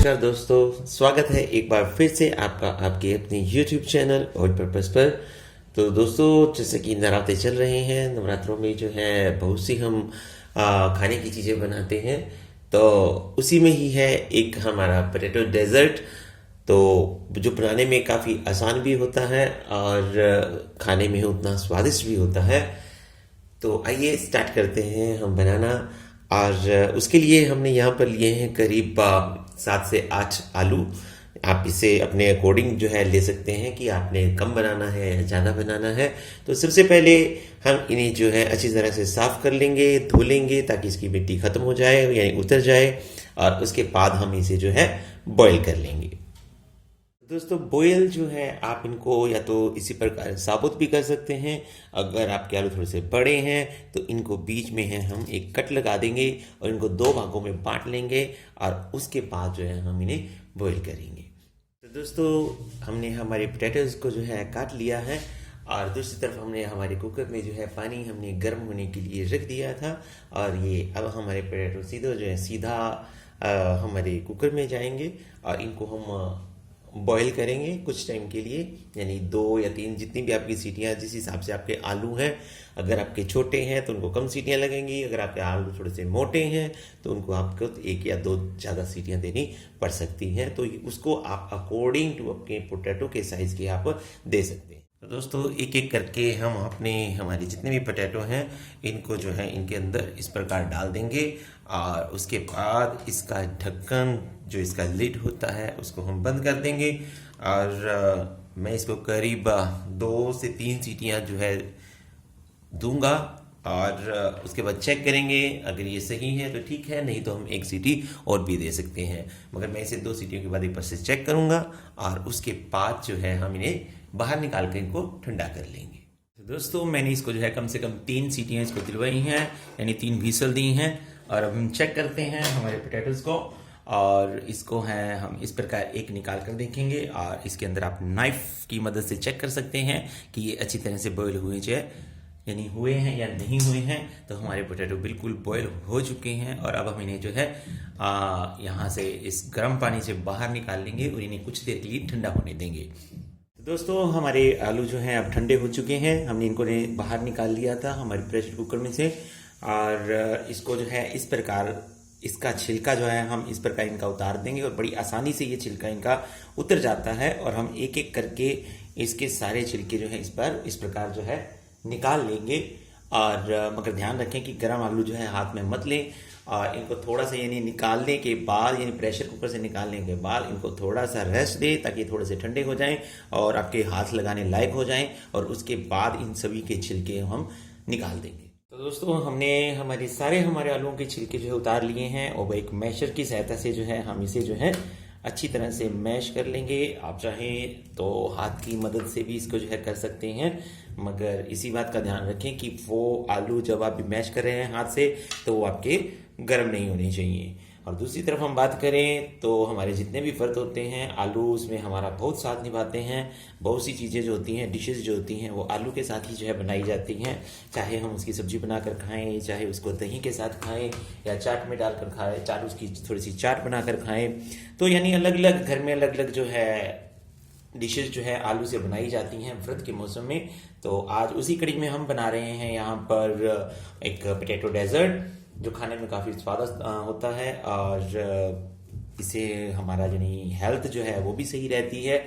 नमस्कार दोस्तों, स्वागत है एक बार फिर से आपका आपके अपने YouTube चैनल ऑल पर्पस पर। तो दोस्तों, जैसे कि नवरात्रे चल रहे हैं, नवरात्रों में जो है बहुत सी हम खाने की चीज़ें बनाते हैं। तो उसी में ही है एक हमारा पोटैटो डेजर्ट, तो जो बनाने में काफ़ी आसान भी होता है और खाने में उतना स्वादिष्ट भी होता है। तो आइए स्टार्ट करते हैं हम बनाना। और उसके लिए हमने यहाँ पर लिए हैं करीब 7 से 8 आलू। आप इसे अपने अकॉर्डिंग जो है ले सकते हैं कि आपने कम बनाना है या ज़्यादा बनाना है। तो सबसे पहले हम इन्हें जो है अच्छी तरह से साफ़ कर लेंगे, धो लेंगे ताकि इसकी मिट्टी ख़त्म हो जाए यानी उतर जाए। और उसके बाद हम इसे जो है बॉईल कर लेंगे। दोस्तों, बॉयल जो है आप इनको या तो इसी प्रकार साबुत भी कर सकते हैं। अगर आपके आलू थोड़े से बड़े हैं तो इनको बीच में है हम एक कट लगा देंगे और इनको 2 भागों में बांट लेंगे और उसके बाद जो है हम इन्हें बॉयल करेंगे। तो दोस्तों, हमने हमारे पोटैटोज को जो है काट लिया है और दूसरी तरफ हमने हमारे कुकर में जो है पानी हमने गर्म होने के लिए रख दिया था। और ये अब हमारे पोटैटो सीधा हमारे कुकर में जाएंगे और इनको हम बॉईल करेंगे कुछ टाइम के लिए, यानी 2 या 3 जितनी भी आपकी सीटियाँ, जिस हिसाब से आपके आलू हैं। अगर आपके छोटे हैं तो उनको कम सीटियाँ लगेंगी, अगर आपके आलू थोड़े से मोटे हैं तो उनको आपको 1 या 2 ज़्यादा सीटियाँ देनी पड़ सकती हैं। तो उसको आप अकॉर्डिंग टू आपके पोटैटो के साइज़ के आप दे सकते हैं। तो दोस्तों, एक एक करके हम हमारे जितने भी पोटैटो हैं इनको जो है इनके अंदर इस प्रकार डाल देंगे और उसके बाद इसका ढक्कन जो इसका लिड होता है उसको हम बंद कर देंगे। और मैं इसको करीब 2 से 3 सीटियां जो है दूंगा और उसके बाद चेक करेंगे। अगर ये सही है तो ठीक है, नहीं तो हम 1 सीटी और भी दे सकते हैं। मगर मैं इसे 2 सीटियों के बाद एक बार से चेक करूंगा और उसके बाद जो है हम इन्हें बाहर निकाल कर इनको ठंडा कर लेंगे। तो दोस्तों, मैंने इसको जो है कम से कम 3 सीटियां इसको दिलवाई हैं, यानी 3 व्हिसल दी हैं। और अब हम चेक करते हैं हमारे पोटैटोज को और इसको है हम इस प्रकार एक निकाल कर देखेंगे। और इसके अंदर आप नाइफ की मदद से चेक कर सकते हैं कि ये अच्छी तरह से बॉयल हुए यानी हुए हैं या नहीं हुए हैं। तो हमारे पोटैटो बिल्कुल बॉयल हो चुके हैं और अब हम इन्हें जो है यहाँ से इस गर्म पानी से बाहर निकाल लेंगे और इन्हें कुछ देर के लिए ठंडा होने देंगे। दोस्तों, हमारे आलू जो हैं अब ठंडे हो चुके हैं। हमने इनको बाहर निकाल लिया था हमारे प्रेशर कुकर में से। और इसको जो है इस प्रकार इसका छिलका जो है हम इस प्रकार इनका उतार देंगे और बड़ी आसानी से ये छिलका इनका उतर जाता है। और हम एक एक करके इसके सारे छिलके जो है इस प्रकार जो है निकाल लेंगे। और मगर ध्यान रखें कि गर्म आलू जो है हाथ में मत लें। और इनको थोड़ा सा यानी निकालने के बाद, यानी प्रेशर कुकर से निकालने के बाद इनको थोड़ा सा रेस्ट दें ताकि थोड़े से ठंडे हो जाएं और आपके हाथ लगाने लायक हो जाएं। और उसके बाद इन सभी के छिलके हम निकाल देंगे। तो दोस्तों, हमने हमारे आलूओं के छिलके जो है उतार लिए हैं और एक मैशर की सहायता से जो है हम इसे जो है अच्छी तरह से मैश कर लेंगे। आप चाहें तो हाथ की मदद से भी इसको जो है कर सकते हैं, मगर इसी बात का ध्यान रखें कि वो आलू जब आप मैश कर रहे हैं हाथ से तो वो आपके गर्म नहीं होने चाहिए। और दूसरी तरफ हम बात करें तो हमारे जितने भी फर्द होते हैं आलू, उसमें हमारा बहुत साथ निभाते हैं। बहुत सी चीज़ें जो होती हैं, डिशेस जो होती हैं, वो आलू के साथ ही जो है बनाई जाती हैं। चाहे हम उसकी सब्जी बनाकर खाएं, चाहे उसको दही के साथ खाएं या चाट में डालकर खाएं, चाहे उसकी थोड़ी सी चाट बनाकर खाएं। तो यानी अलग अलग घर में अलग अलग जो है डिशेस जो है आलू से बनाई जाती हैं व्रत के मौसम में। तो आज उसी कड़ी में हम बना रहे हैं यहाँ पर एक पोटैटो डेजर्ट, जो खाने में काफ़ी स्वादिष्ट होता है और इसे हमारा यानी हेल्थ जो है वो भी सही रहती है।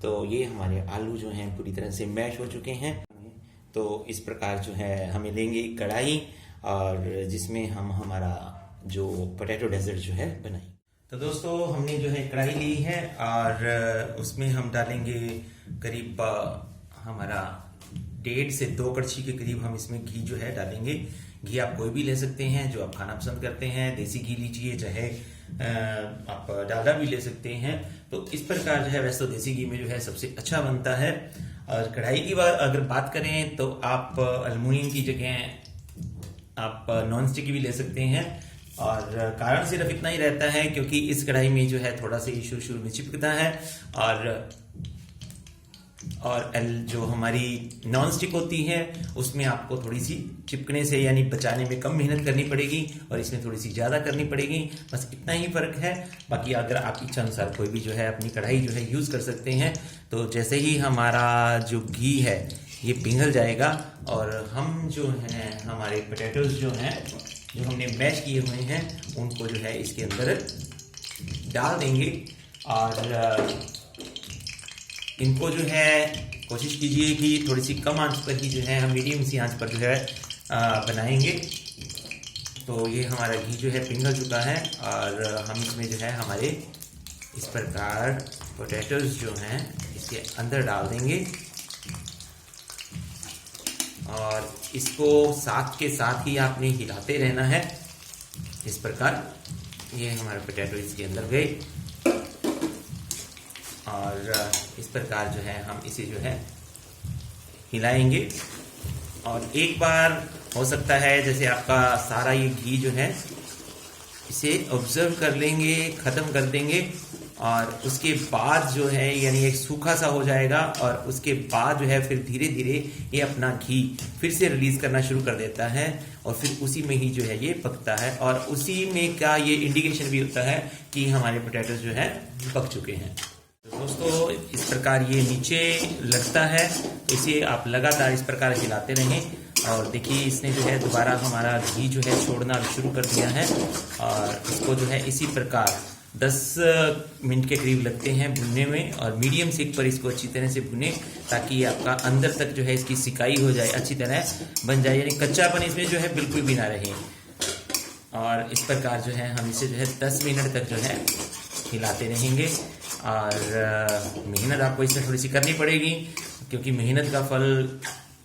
तो ये हमारे आलू जो हैं पूरी तरह से मैश हो चुके हैं। तो इस प्रकार जो है हमें लेंगे एक कढ़ाई और जिसमें हम हमारा जो पोटैटो डेजर्ट जो है बनाएंगे। तो दोस्तों, हमने जो है कढ़ाई ली है और उसमें हम डालेंगे करीब हमारा 1.5 से 2 कड़छी के करीब हम इसमें घी जो है डालेंगे। घी आप कोई भी ले सकते हैं जो आप खाना पसंद करते हैं। देसी घी लीजिए, चाहे आप डालडा भी ले सकते हैं। तो इस प्रकार जो है वैसे तो देसी घी में जो है सबसे अच्छा बनता है। और कढ़ाई की अगर बात करें तो आप एल्युमिनियम की जगह आप नॉन स्टिक भी ले सकते हैं। और कारण सिर्फ इतना ही रहता है क्योंकि इस कढ़ाई में जो है थोड़ा सा शुरू शुरू में चिपकता है और और जो हमारी नॉन स्टिक होती है उसमें आपको थोड़ी सी चिपकने से यानी बचाने में कम मेहनत करनी पड़ेगी और इसमें थोड़ी सी ज़्यादा करनी पड़ेगी। बस इतना ही फ़र्क है। बाकी अगर आप इच्छा अनुसार कोई भी जो है अपनी कढ़ाई जो है यूज़ कर सकते हैं। तो जैसे ही हमारा जो घी है ये पिघल जाएगा और हम जो हैं हमारे पोटैटोज जो हैं जो हमने मैश किए हुए हैं उनको जो है इसके अंदर डाल देंगे और इनको जो है कोशिश कीजिए कि थोड़ी सी कम आंच पर ही जो है हम मीडियम सी आंच पर जो है बनाएंगे। तो ये हमारा घी जो है पिघल चुका है और हम इसमें जो है हमारे इस प्रकार पोटैटोज जो हैं इसके अंदर डाल देंगे और इसको साथ के साथ ही आपने हिलाते रहना है। इस प्रकार ये हमारे पोटैटो इसके अंदर गए और इस प्रकार जो है हम इसे जो है हिलाएंगे। और एक बार हो सकता है जैसे आपका सारा ये घी जो है इसे ऑब्जर्व कर लेंगे, ख़त्म कर देंगे और उसके बाद जो है यानी एक सूखा सा हो जाएगा और उसके बाद जो है फिर धीरे धीरे ये अपना घी फिर से रिलीज करना शुरू कर देता है और फिर उसी में ही जो है ये पकता है और उसी में का ये इंडिकेशन भी होता है कि हमारे पोटैटोज जो है पक चुके हैं। तो दोस्तों इस प्रकार ये नीचे लगता है तो इसे आप लगातार इस प्रकार हिलाते रहें और देखिए इसने जो है दोबारा हमारा घी जो है छोड़ना शुरू कर दिया है और इसको जो है इसी प्रकार 10 मिनट के करीब लगते हैं भुनने में और मीडियम सेक पर इसको अच्छी तरह से भुने ताकि आपका अंदर तक जो है इसकी सिकाई हो जाए, अच्छी तरह बन जाए यानी कच्चापन इसमें जो है बिल्कुल भी ना रहे। और इस प्रकार जो है हम इसे जो है 10 मिनट तक जो है हिलाते रहेंगे और मेहनत आपको इसमें थोड़ी सी करनी पड़ेगी क्योंकि मेहनत का फल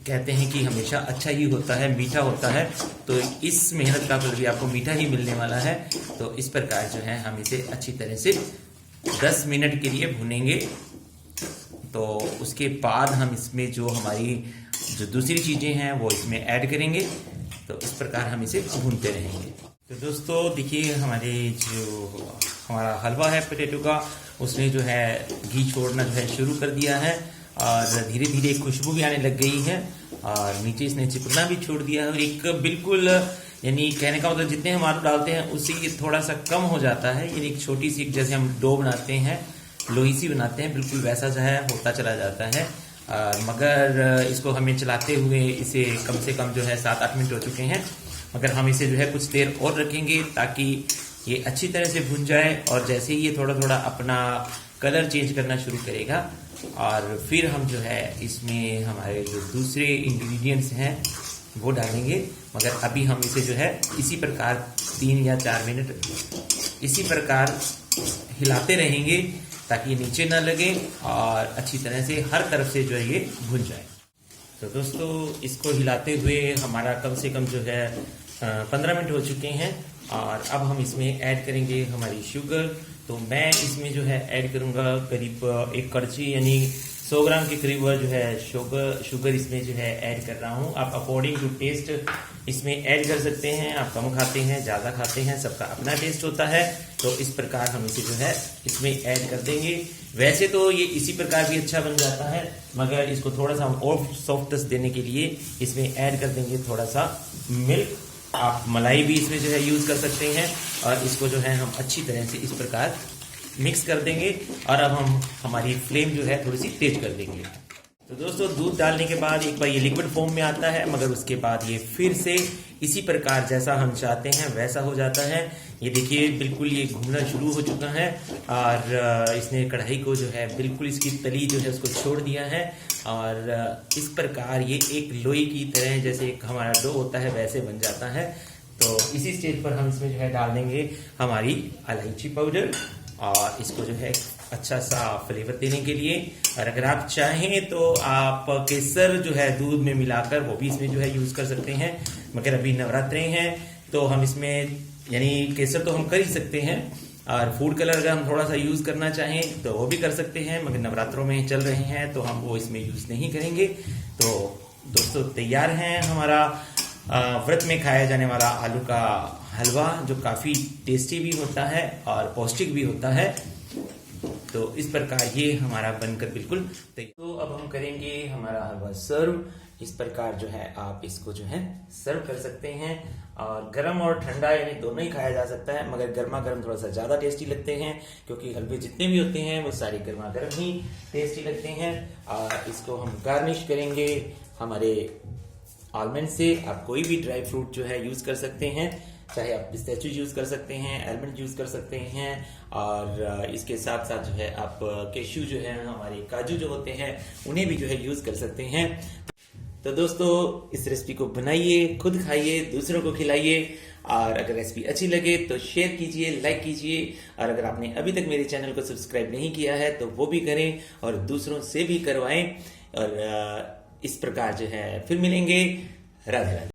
कहते हैं कि हमेशा अच्छा ही होता है, मीठा होता है। तो इस मेहनत का फल भी आपको मीठा ही मिलने वाला है। तो इस प्रकार जो है हम इसे अच्छी तरह से 10 मिनट के लिए भुनेंगे। तो उसके बाद हम इसमें जो हमारी जो दूसरी चीज़ें हैं वो इसमें ऐड करेंगे। तो इस प्रकार हम इसे भूनते रहेंगे। तो दोस्तों देखिए हमारे जो हमारा हलवा है पोटैटो का उसने जो है घी छोड़ना जो है शुरू कर दिया है और धीरे धीरे खुशबू भी आने लग गई है और नीचे इसने चिपकना भी छोड़ दिया है और एक बिल्कुल यानी कहने का मतलब जितने हम आलू डालते हैं उससे ये थोड़ा सा कम हो जाता है। यानी एक छोटी सी जैसे हम डो बनाते हैं, लोई सी बनाते हैं, बिल्कुल वैसा जो है होता चला जाता है। मगर इसको हमें चलाते हुए इसे कम से कम जो है 7-8 मिनट हो चुके हैं मगर हम इसे जो है कुछ देर और रखेंगे ताकि ये अच्छी तरह से भुन जाए और जैसे ही ये थोड़ा थोड़ा अपना कलर चेंज करना शुरू करेगा और फिर हम जो है इसमें हमारे जो दूसरे इंग्रेडिएंट्स हैं वो डालेंगे। मगर अभी हम इसे जो है इसी प्रकार 3 या 4 मिनट इसी प्रकार हिलाते रहेंगे ताकि नीचे ना लगे और अच्छी तरह से हर तरफ से जो है ये भुन जाए। तो दोस्तों इसको हिलाते हुए हमारा कम से कम जो है 15 मिनट हो चुके हैं और अब हम इसमें ऐड करेंगे हमारी शुगर। तो मैं इसमें जो है ऐड करूंगा करीब 1 कड़छी यानी 100 ग्राम के करीब जो है शुगर इसमें जो है ऐड कर रहा हूँ। आप अकॉर्डिंग टू टेस्ट इसमें ऐड कर सकते हैं। आप कम खाते हैं, ज़्यादा खाते हैं, सबका अपना टेस्ट होता है। तो इस प्रकार हम इसे जो है इसमें ऐड कर देंगे। वैसे तो ये इसी प्रकार भी अच्छा बन जाता है मगर इसको थोड़ा सा हम और सॉफ्टनेस देने के लिए इसमें ऐड कर देंगे थोड़ा सा मिल्क। आप मलाई भी इसमें जो है यूज़ कर सकते हैं और इसको जो है हम अच्छी तरह से इस प्रकार मिक्स कर देंगे और अब हम हमारी फ्लेम जो है थोड़ी सी तेज कर देंगे। तो दोस्तों दूध डालने के बाद एक बार ये लिक्विड फॉर्म में आता है मगर उसके बाद ये फिर से इसी प्रकार जैसा हम चाहते हैं वैसा हो जाता है। ये देखिए बिल्कुल ये घूमना शुरू हो चुका है और इसने कढ़ाई को जो है बिल्कुल इसकी तली जो है उसको छोड़ दिया है और इस प्रकार ये एक लोई की तरह जैसे एक हमारा डो होता है वैसे बन जाता है। तो इसी स्टेज पर हम इसमें जो है डाल देंगे हमारी इलायची पाउडर और इसको जो है अच्छा सा फ्लेवर देने के लिए। और अगर आप चाहें तो आप केसर जो है दूध में मिलाकर वो भी इसमें जो है यूज़ कर सकते हैं मगर अभी नवरात्रे हैं तो हम इसमें यानी केसर तो हम कर ही सकते हैं और फूड कलर अगर हम थोड़ा सा यूज़ करना चाहें तो वो भी कर सकते हैं मगर नवरात्रों में चल रहे हैं तो हम वो इसमें यूज़ नहीं करेंगे। तो दोस्तों तैयार है हमारा व्रत में खाया जाने वाला आलू का हलवा जो काफ़ी टेस्टी भी होता है और पौष्टिक भी होता है। तो इस प्रकार ये हमारा बनकर बिल्कुल तैयार। तो अब हम करेंगे हमारा हलवा सर्व। इस प्रकार जो है आप इसको जो है सर्व कर सकते हैं, और गर्म और ठंडा यानी दोनों ही खाया जा सकता है, मगर गर्मा गर्म थोड़ा सा ज्यादा टेस्टी लगते हैं, क्योंकि हलवे जितने भी होते हैं वो सारे गर्मा गर्म ही टेस्टी लगते हैं। और इसको हम गार्निश करेंगे हमारे आलमंड से। आप कोई भी ड्राई फ्रूट जो है यूज कर सकते हैं, चाहे आप पिस्ताचियो यूज कर सकते हैं, आलमंड यूज कर सकते हैं, और इसके साथ साथ जो है आप कैश्यू जो है, हमारे काजू जो होते हैं, उन्हें भी जो है यूज कर सकते हैं। तो दोस्तों इस रेसिपी को बनाइए, खुद खाइए, दूसरों को खिलाइए, और अगर रेसिपी अच्छी लगे तो शेयर कीजिए, लाइक कीजिए, और अगर आपने अभी तक मेरे चैनल को सब्सक्राइब नहीं किया है तो वो भी करें और दूसरों से भी करवाएं। और इस प्रकार जो है फिर मिलेंगे। राधे राधे।